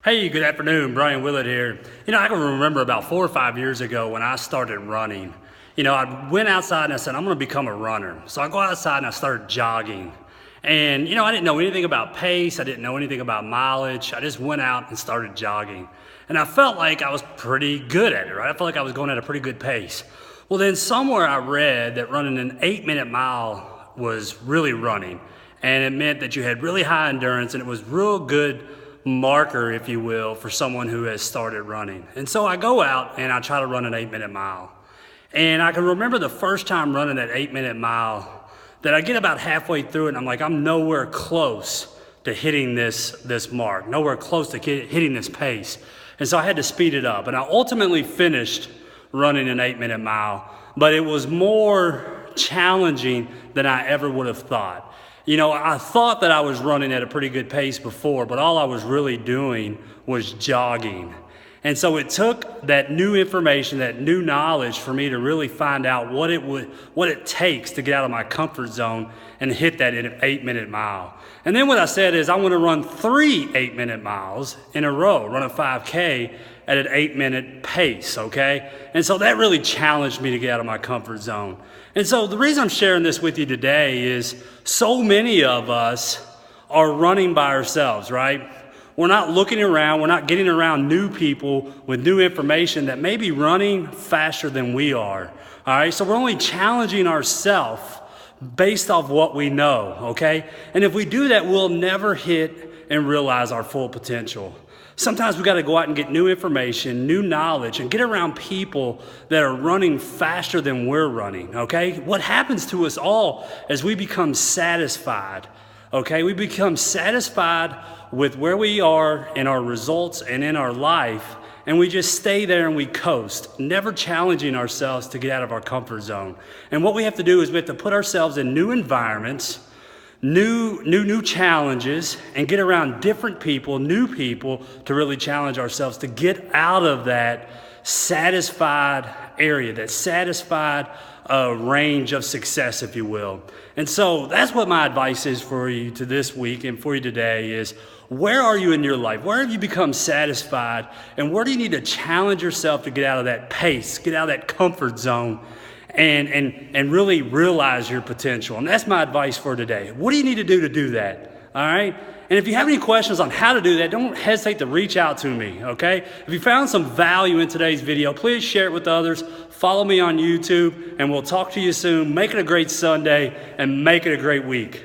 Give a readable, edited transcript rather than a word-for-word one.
Hey, good afternoon. Brian Willett here. I can remember about 4 or 5 years ago when I started running. I went outside and I said, I'm going to become a runner. So I go outside and I started jogging. And, I didn't know anything about pace. I didn't know anything about mileage. I just went out and started jogging. And I felt like I was pretty good at it, right? I felt like I was going at a pretty good pace. Well, then somewhere I read that running an 8-minute mile was really running. And it meant that you had really high endurance and it was real good marker, if you will, for someone who has started running. And so I go out and I try to run an 8-minute mile. And I can remember the first time running that 8-minute mile that I get about halfway through it and I'm like, I'm nowhere close to hitting this mark, nowhere close to hitting this pace. And so I had to speed it up. And I ultimately finished running an 8-minute mile, but it was more challenging than I ever would have thought. I thought that I was running at a pretty good pace before, but all I was really doing was jogging. And so it took that new information, that new knowledge for me to really find out what it takes to get out of my comfort zone and hit that 8-minute mile. And then what I said is I want to run 3 8-minute miles in a row, run a 5K at an 8-minute pace, okay? And so that really challenged me to get out of my comfort zone. And so the reason I'm sharing this with you today is so many of us are running by ourselves, right? We're not looking around, we're not getting around new people with new information that may be running faster than we are, all right? So we're only challenging ourselves based off what we know, okay? And if we do that, we'll never hit and realize our full potential. Sometimes we got to go out and get new information, new knowledge, and get around people that are running faster than we're running, okay? What happens to us all as we become satisfied, okay? We become satisfied with where we are in our results and in our life, and we just stay there and we coast, never challenging ourselves to get out of our comfort zone. And what we have to do is we have to put ourselves in new environments, new challenges, and get around different people, new people, to really challenge ourselves to get out of that satisfied area, that satisfied range of success, if you will. And so that's what my advice is for you to this week and for you today is, where are you in your life? Where have you become satisfied? And where do you need to challenge yourself to get out of that pace, get out of that comfort zone, and really realize your potential? And that's my advice for today. What do you need to do that? All right? And if you have any questions on how to do that, don't hesitate to reach out to me, okay? If you found some value in today's video, please share it with others. Follow me on YouTube, and we'll talk to you soon. Make it a great Sunday, and make it a great week.